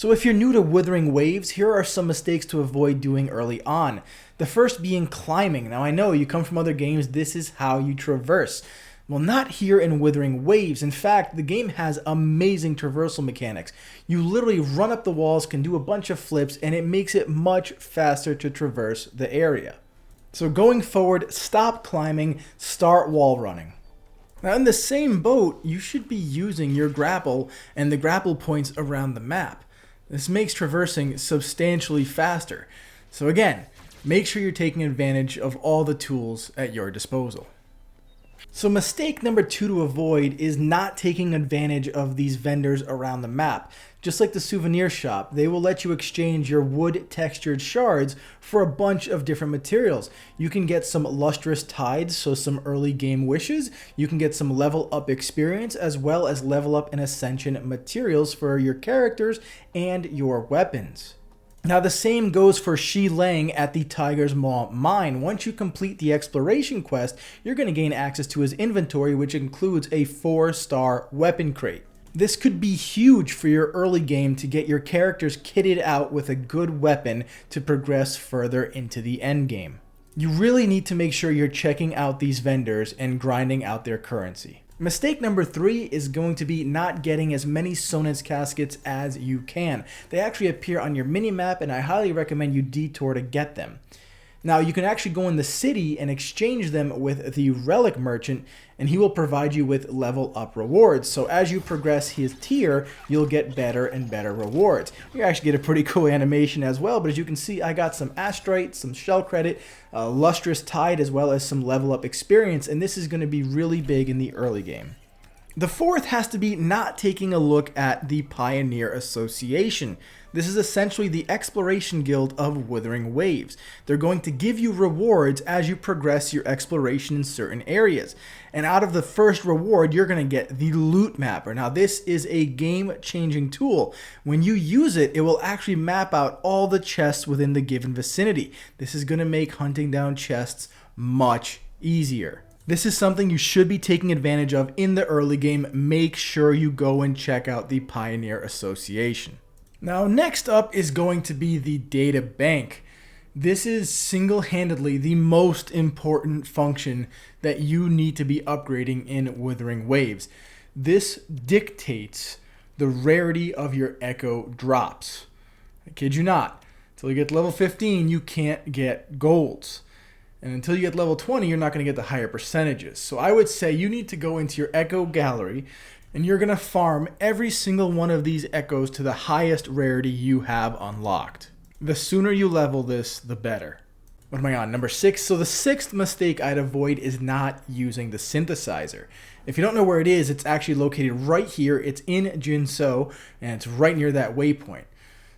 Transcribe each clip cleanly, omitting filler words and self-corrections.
So if you're new to Wuthering Waves, here are some mistakes to avoid doing early on. The first being climbing. Now I know you come from other games, this is how you traverse. Well, not here in Wuthering Waves. In fact, the game has amazing traversal mechanics. You literally run up the walls, can do a bunch of flips, and it makes it much faster to traverse the area. So going forward, stop climbing, start wall running. Now in the same boat, you should be using your grapple and the grapple points around the map. This makes traversing substantially faster. So again, make sure you're taking advantage of all the tools at your disposal. So mistake number 2 to avoid is not taking advantage of these vendors around the map. Just like the souvenir shop, they will let you exchange your wood textured shards for a bunch of different materials. You can get some lustrous tides, so some early game wishes. You can get some level up experience as well as level up and ascension materials for your characters and your weapons. Now the same goes for Shi Lang at the Tiger's Maw mine. Once you complete the exploration quest, you're going to gain access to his inventory, which includes a 4-star weapon crate. This could be huge for your early game to get your characters kitted out with a good weapon to progress further into the end game. You really need to make sure you're checking out these vendors and grinding out their currency. Mistake number 3 is going to be not getting as many Sonance Caskets as you can. They actually appear on your minimap, and I highly recommend you detour to get them. Now you can actually go in the city and exchange them with the relic merchant, and he will provide you with level up rewards. So as you progress his tier, you'll get better and better rewards. You actually get a pretty cool animation as well, but as you can see, I got some astrite, some shell credit, lustrous tide, as well as some level up experience, and this is going to be really big in the early game. The fourth has to be not taking a look at the Pioneer Association. This is essentially the exploration guild of Wuthering Waves. They're going to give you rewards as you progress your exploration in certain areas. And out of the first reward, you're going to get the loot mapper. Now this is a game-changing tool. When you use it, it will actually map out all the chests within the given vicinity. This is going to make hunting down chests much easier. This is something you should be taking advantage of in the early game. Make sure you go and check out the Pioneer Association. Now next up is going to be the data bank. This is single-handedly the most important function that you need to be upgrading in Wuthering Waves. This dictates the rarity of your echo drops. I kid you not. Until you get to level 15, you can't get golds. And until you get level 20, you're not going to get the higher percentages. So I would say you need to go into your echo gallery, and you're going to farm every single one of these echoes to the highest rarity you have unlocked. The sooner you level this, the better. What am I on? Number 6. So the 6th mistake I'd avoid is not using the synthesizer. If you don't know where it is, it's actually located right here. It's in Jinso, and it's right near that waypoint.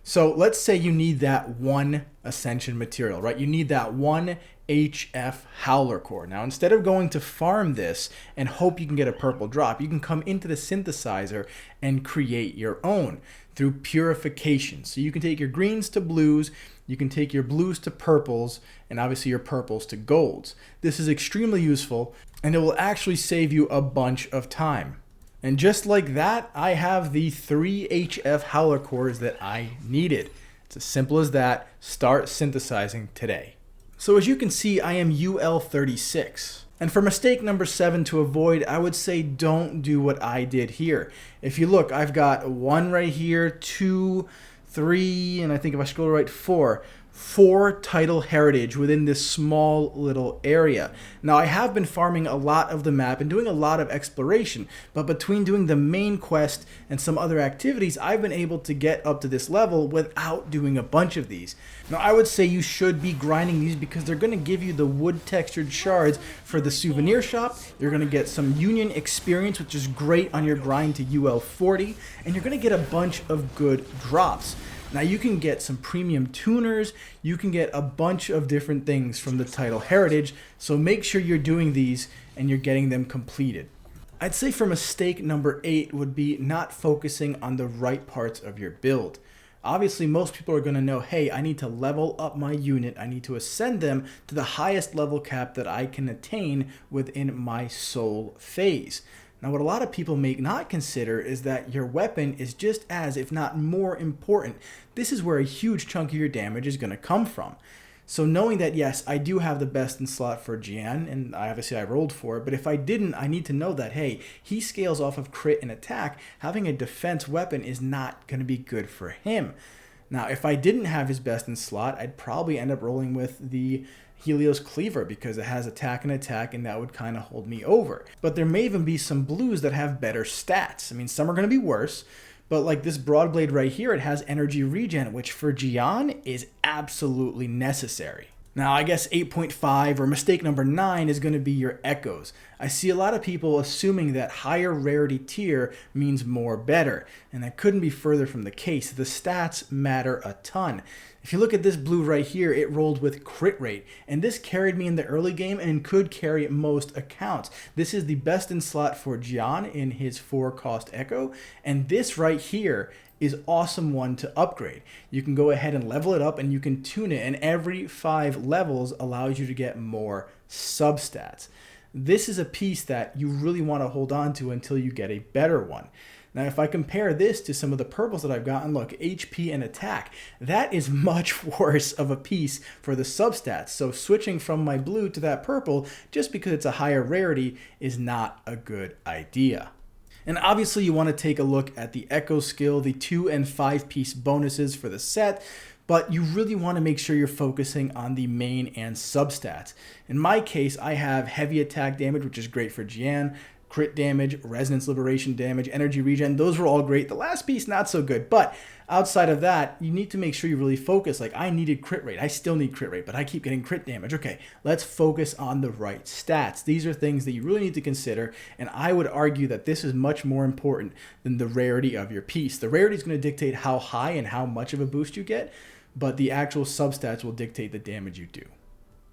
So let's say you need that one ascension material, right? You need that one HF Howler core. Now, instead of going to farm this and hope you can get a purple drop, you can come into the synthesizer and create your own through purification. So you can take your greens to blues, you can take your blues to purples, and obviously your purples to golds. This is extremely useful, and it will actually save you a bunch of time. And just like that, I have the 3 HF Howler cores that I needed. It's as simple as that. Start synthesizing today. So as you can see, I am UL36. And for mistake number 7 to avoid, I would say don't do what I did here. If you look, I've got 1 right here, 2, 3, and I think if I scroll right, 4 title heritage within this small little area. Now I have been farming a lot of the map and doing a lot of exploration, but between doing the main quest and some other activities, I've been able to get up to this level without doing a bunch of these. Now I would say you should be grinding these because they're going to give you the wood textured shards for the souvenir shop. You're going to get some union experience, which is great on your grind to UL40, and you're going to get a bunch of good drops. Now you can get some premium tuners, you can get a bunch of different things from the title heritage, so make sure you're doing these and you're getting them completed. I'd say for mistake number 8 would be not focusing on the right parts of your build. Obviously most people are going to know, hey, I need to level up my unit, I need to ascend them to the highest level cap that I can attain within my soul phase. Now, what a lot of people may not consider is that your weapon is just as, if not more important. This is where a huge chunk of your damage is going to come from. So knowing that, yes, I do have the best in slot for Jiyan, and obviously I rolled for it, but if I didn't, I need to know that, hey, he scales off of crit and attack. Having a defense weapon is not going to be good for him. Now, if I didn't have his best in slot, I'd probably end up rolling with the Helios Cleaver because it has attack and attack, and that would kind of hold me over. But there may even be some blues that have better stats. I mean, some are going to be worse, but like this Broadblade right here, it has energy regen, which for Jiyan is absolutely necessary. Now, I guess 8.5 or mistake number 9 is going to be your echoes. I see a lot of people assuming that higher rarity tier means more better, and that couldn't be further from the case. The stats matter a ton. If you look at this blue right here, it rolled with crit rate, and this carried me in the early game and could carry most accounts. This is the best in slot for Jiyan in his 4-cost echo, and this right here is awesome one to upgrade. You can go ahead and level it up and you can tune it, and every 5 levels allows you to get more substats. This is a piece that you really want to hold on to until you get a better one. Now, if I compare this to some of the purples that I've gotten, look, HP and attack, that is much worse of a piece for the substats. So switching from my blue to that purple, just because it's a higher rarity, is not a good idea. And obviously you want to take a look at the Echo skill, the 2 and 5 piece bonuses for the set, but you really want to make sure you're focusing on the main and substats. In my case, I have heavy attack damage, which is great for Jiyan, crit damage, resonance liberation damage, energy regen. Those were all great. The last piece, not so good. But outside of that, you need to make sure you really focus. Like, I needed crit rate. I still need crit rate, but I keep getting crit damage. Okay, let's focus on the right stats. These are things that you really need to consider, and I would argue that this is much more important than the rarity of your piece. The rarity is going to dictate how high and how much of a boost you get, but the actual substats will dictate the damage you do.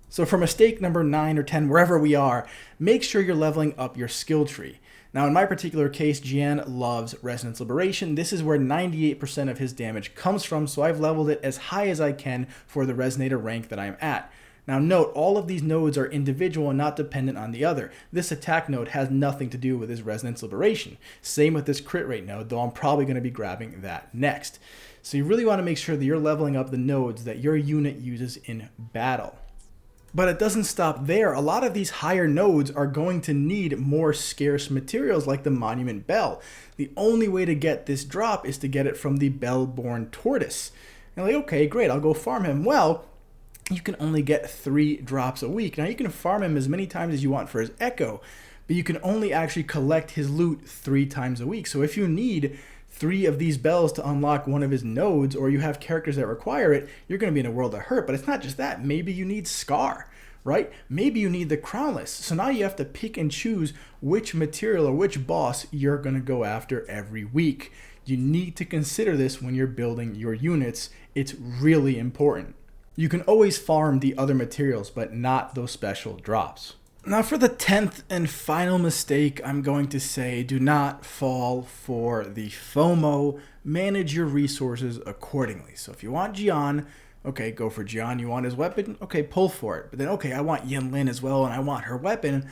So for mistake number 9 or 10, wherever we are, make sure you're leveling up your skill tree. Now, in my particular case, Jiyan loves Resonance Liberation. This is where 98% of his damage comes from, so I've leveled it as high as I can for the Resonator rank that I'm at. Now note, all of these nodes are individual and not dependent on the other. This attack node has nothing to do with his Resonance Liberation. Same with this crit rate node, though I'm probably going to be grabbing that next. So you really want to make sure that you're leveling up the nodes that your unit uses in battle. But it doesn't stop there. A lot of these higher nodes are going to need more scarce materials like the Monument Bell. The only way to get this drop is to get it from the Bell-born Tortoise. And like, okay, great, I'll go farm him. Well, you can only get 3 drops a week. Now, you can farm him as many times as you want for his Echo, but you can only actually collect his loot 3 times a week. So if you need 3 of these bells to unlock one of his nodes, or you have characters that require it, you're going to be in a world of hurt. But it's not just that. Maybe you need Scar, right? Maybe you need the Crownless. So now you have to pick and choose which material or which boss you're going to go after every week. You need to consider this when you're building your units. It's really important. You can always farm the other materials, but not those special drops. Now for the 10th and final mistake, I'm going to say do not fall for the FOMO. Manage your resources accordingly. So if you want Jiyan, okay, go for Jiyan. You want his weapon? Okay, pull for it. But then, okay, I want Yin as well, and I want her weapon.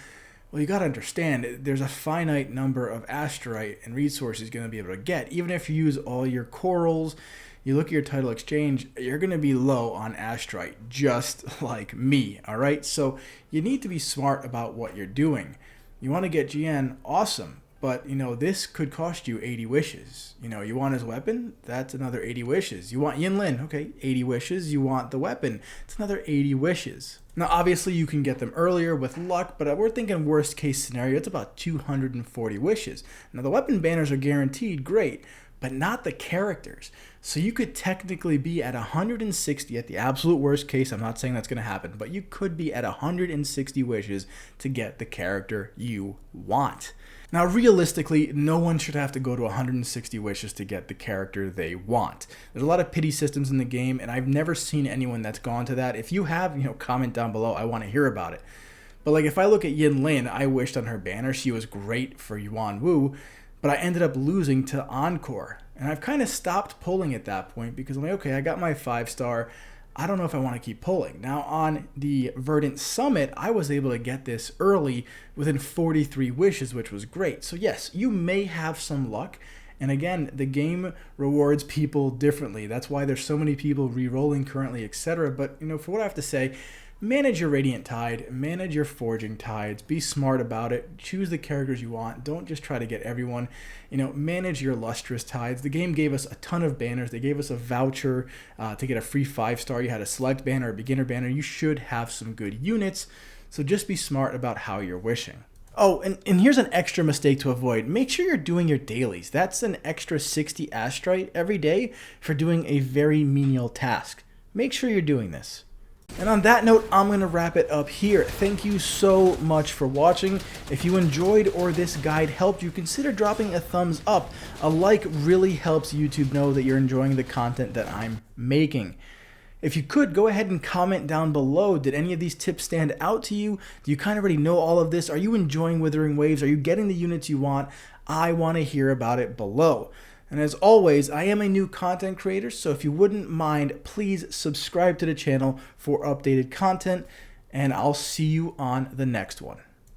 Well, you got to understand, there's a finite number of astrite and resources you're going to be able to get. Even if you use all your corals, you look at your title exchange, you're going to be low on astrite, just like me, all right? So you need to be smart about what you're doing. You want to get Jiyan, awesome, but, this could cost you 80 wishes. You want his weapon? That's another 80 wishes. You want Yin, okay, 80 wishes. You want the weapon? It's another 80 wishes. Now, obviously, you can get them earlier with luck, but we're thinking worst case scenario, it's about 240 wishes. Now, the weapon banners are guaranteed, great, but not the characters. So you could technically be at 160 at the absolute worst case. I'm not saying that's going to happen, but you could be at 160 wishes to get the character you want. Now, realistically, no one should have to go to 160 wishes to get the character they want. There's a lot of pity systems in the game, and I've never seen anyone that's gone to that. If you have, comment down below. I want to hear about it. But like, if I look at Yin, I wished on her banner. She was great for Yuanwu, but I ended up losing to Encore. And I've kind of stopped pulling at that point because I'm like, okay, I got my 5-star. I don't know if I want to keep pulling. Now on the Verdant Summit, I was able to get this early within 43 wishes, which was great. So yes, you may have some luck. And again, the game rewards people differently. That's why there's so many people re-rolling currently, etc. But for what I have to say, manage your Radiant Tide, manage your Forging Tides, be smart about it, choose the characters you want, don't just try to get everyone, manage your Lustrous Tides. The game gave us a ton of banners. They gave us a voucher to get a free 5-star. You had a select banner, a beginner banner. You should have some good units, so just be smart about how you're wishing. Oh, and here's an extra mistake to avoid. Make sure you're doing your dailies. That's an extra 60 astrite every day for doing a very menial task. Make sure you're doing this. And on that note, I'm going to wrap it up here. Thank you so much for watching. If you enjoyed or this guide helped you, consider dropping a thumbs up. A like really helps YouTube know that you're enjoying the content that I'm making. If you could, go ahead and comment down below. Did any of these tips stand out to you? Do you kind of already know all of this? Are you enjoying Wuthering Waves? Are you getting the units you want? I want to hear about it below. And as always, I am a new content creator, so if you wouldn't mind, please subscribe to the channel for updated content, and I'll see you on the next one.